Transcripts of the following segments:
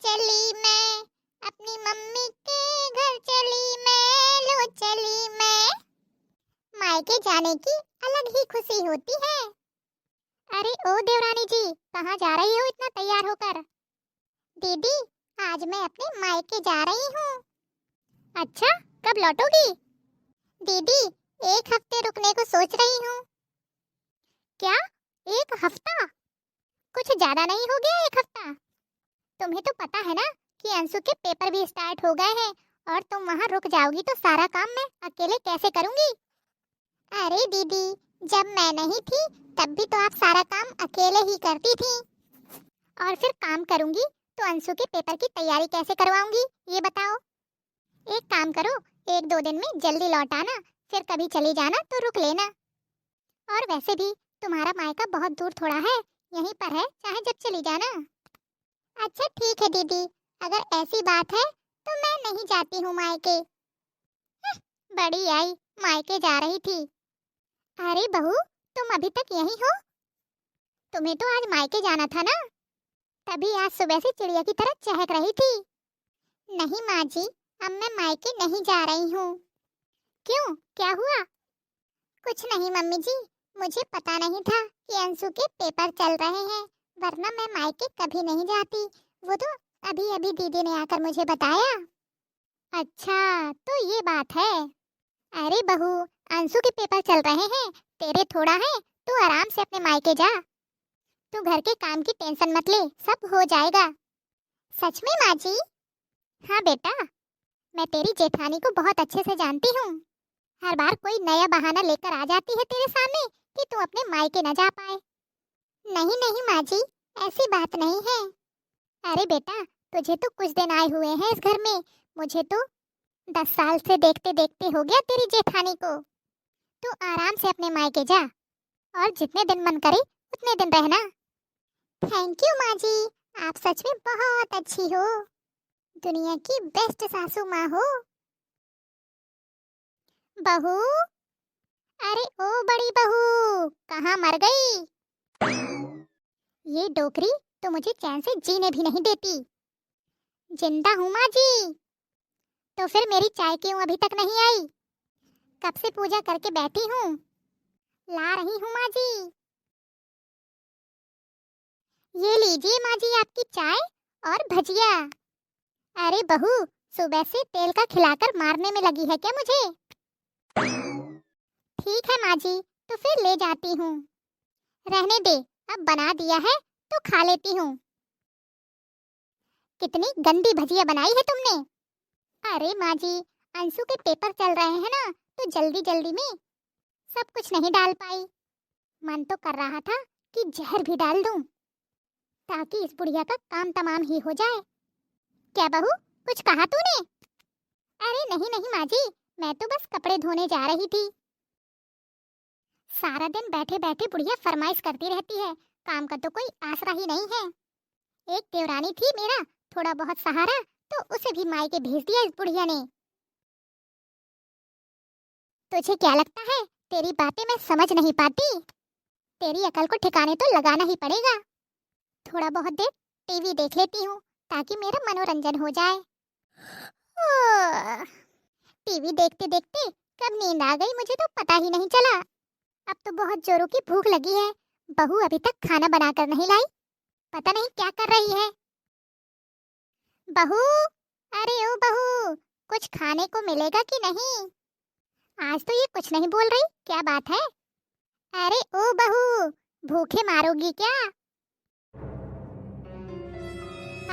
चली मैं, अपनी मम्मी के घर चली मैं, लो चली मैं। मायके जाने की अलग ही खुशी होती है। अरे ओ देवरानी जी, कहाँ जा रही हो इतना तैयार होकर? दीदी, आज मैं अपने मायके जा रही हूँ। अच्छा, कब लौटोगी? दीदी, 1 हफ्ते रुकने को सोच रही हूँ। क्या 1 हफ्ता? कुछ ज्यादा नहीं हो गया 1 हफ्ता? तुम्हें तो पता है ना कि अंशु के पेपर भी स्टार्ट हो गए हैं और तुम वहाँ रुक जाओगी तो सारा काम मैं अकेले कैसे करूँगी? अरे दीदी, जब मैं नहीं थी तब भी तो आप सारा काम अकेले ही करती थी। और फिर काम करूँगी तो अंशु के पेपर की तैयारी कैसे करवाऊंगी, ये बताओ। एक काम करो, 1-2 दिन में जल्दी लौट आना, फिर कभी चली जाना तो रुक लेना। और वैसे भी तुम्हारा मायका बहुत दूर थोड़ा है, यहीं पर है, चाहे जब चली जाना। अच्छा ठीक है दीदी, अगर ऐसी बात है तो मैं नहीं जाती हूँ मायके। बड़ी आई, मायके जा रही थी। अरे बहू, तुम अभी तक यहीं हो? तुम्हें तो आज मायके जाना था ना, तभी आज सुबह से चिड़िया की तरह चहक रही थी। नहीं माँ जी, अब मैं मायके नहीं जा रही हूँ। क्यों, क्या हुआ? कुछ नहीं मम्मी जी, मुझे पता नहीं था कि अंशु के पेपर चल रहे हैं, वरना मैं मायके कभी नहीं जाती। वो तो अभी अभी दीदी ने आकर मुझे बताया। अच्छा, तो ये बात है। अरे बहू, अंशु के पेपर चल रहे हैं, तेरे थोड़ा है, तू आराम से अपने मायके जा। तू घर के काम की टेंशन मत ले, सब हो जाएगा। सच में माँ जी? हाँ बेटा, मैं तेरी जेठानी को बहुत अच्छे से जानती हूँ। हर बार कोई नया बहाना लेकर आ जाती है तेरे सामने कि तू अपने मायके न जा पाए। नहीं नहीं माँ जी, ऐसी बात नहीं है। अरे बेटा, तुझे तो कुछ दिन आए हुए हैं इस घर में, मुझे तो 10 साल से देखते देखते हो गया तेरी जेठानी को। तू आराम से अपने मायके जा और जितने दिन मन करे उतने दिन रहना। थैंक यू माँ जी, आप सच में बहुत अच्छी हो, दुनिया की बेस्ट सासू माँ हो। बहू, अरे ओ बड़ी बहू, कहाँ मर गई? ये डोकरी तो मुझे चैन से जीने भी नहीं देती। जिंदा हूँ माँ जी। तो फिर मेरी चाय क्यों अभी तक नहीं आई? कब से पूजा करके बैठी हूँ, ला रही हूँ माँ जी। ये लीजिए माँ जी आपकी चाय और भजिया। अरे बहू, सुबह से तेल का खिलाकर मारने में लगी है क्या मुझे? ठीक है माँ जी, तो फिर ले जाती हूँ। रहने दे, अब बना दिया है तो खा लेती हूँ। कितनी गंदी भजिया बनाई है तुमने। अरे माँ जी, अंशु के पेपर चल रहे हैं ना, तो जल्दी जल्दी में सब कुछ नहीं डाल पाई। मन तो कर रहा था कि जहर भी डाल दूं, ताकि इस बुढ़िया का काम तमाम ही हो जाए। क्या बहू, कुछ कहा तूने? अरे नहीं नहीं माँ जी, मैं तो बस कपड़े धोने जा रही थी। सारा दिन बैठे बैठे बुढ़िया फरमाइश करती रहती है, काम का तो कोई आसरा ही नहीं है। एक देवरानी थी मेरा, थोड़ा बहुत सहारा, तो उसे भी मायके भेज दिया इस बुढ़िया ने। तुझे क्या लगता है तेरी बातें मैं समझ नहीं पाती? तेरी अकल को ठिकाने तो लगाना ही पड़ेगा। थोड़ा बहुत देर टीवी देख लेती हूँ ताकि मेरा मनोरंजन हो जाए। टीवी देखते देखते कब नींद आ गई मुझे तो पता ही नहीं चला। अब तो बहुत जोरों की भूख लगी है, बहू अभी तक खाना बनाकर नहीं लाई, पता नहीं क्या कर रही है। बहू, अरे ओ बहू, कुछ खाने को मिलेगा कि नहीं? आज तो ये कुछ नहीं बोल रही, क्या बात है? अरे ओ बहू, भूखे मारोगी क्या?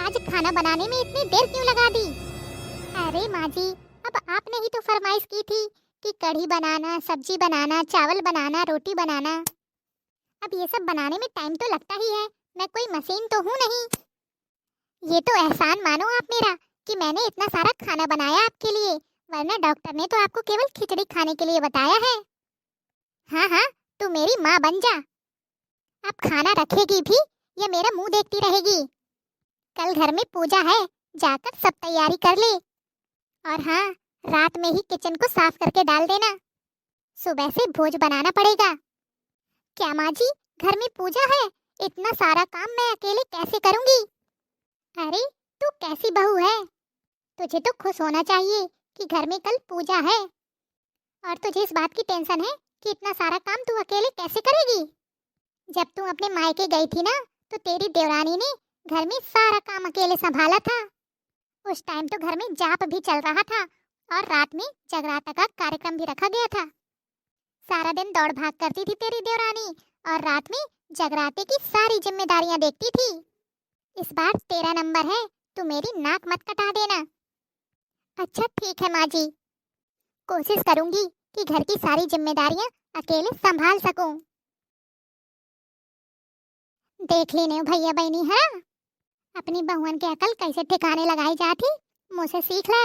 आज खाना बनाने में इतनी देर क्यों लगा दी? अरे माँ जी, अब आपने ही तो फरमाइश की थी कि कढ़ी बनाना, सब्जी बनाना, चावल बनाना, रोटी बनाना। अब ये सब बनाने में टाइम तो लगता ही है, मैं कोई मशीन तो हूँ नहीं। ये तो एहसान मानो आप मेरा कि मैंने इतना सारा खाना बनाया आपके लिए, वरना डॉक्टर ने तो आपको केवल खिचड़ी खाने के लिए बताया है। हाँ हाँ, तू मेरी माँ बन जा। अब खाना रखेगी भी या मेरा मुंह देखती रहेगी? कल घर में पूजा है, जाकर सब तैयारी कर ले। और हाँ, रात में ही किचन को साफ करके डाल देना, सुबह से भोज बनाना पड़ेगा। क्या माँ जी, घर में पूजा है, इतना सारा काम मैं अकेले कैसे करूँगी? अरे तू कैसी बहू है। तुझे तो खुश होना चाहिए कि घर में कल पूजा है। और तुझे इस बात की टेंशन है कि इतना सारा काम तू अकेले कैसे करेगी। जब तू अपने मायके गई थी ना, तो तेरी देवरानी ने घर में सारा काम अकेले संभाला था। उस टाइम तो घर में जाप भी चल रहा था और रात में जगराता का कार्यक्रम भी रखा गया था। सारा दिन दौड़ भाग करती थी तेरी देवरानी और रात में जगराते की सारी जिम्मेदारियां देखती थी। इस बार तेरा नंबर है, तू मेरी नाक मत कटा देना। अच्छा ठीक है माँ जी, कोशिश करूंगी कि घर की सारी जिम्मेदारियां अकेले संभाल सकूं। देख लेने भैया बहनी है, अपनी बहुअन की अकल कैसे ठिकाने लगाई जाती, मुझसे सीख लो।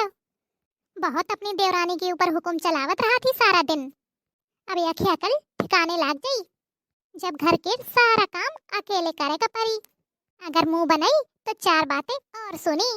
बहुत अपनी देवरानी के ऊपर हुक्म चलावत रहा थी सारा दिन, अब यह अकल ठिकाने लग गई। जब घर के सारा काम अकेले करेगा परी, अगर मुंह बनाई तो चार बातें और सुनी।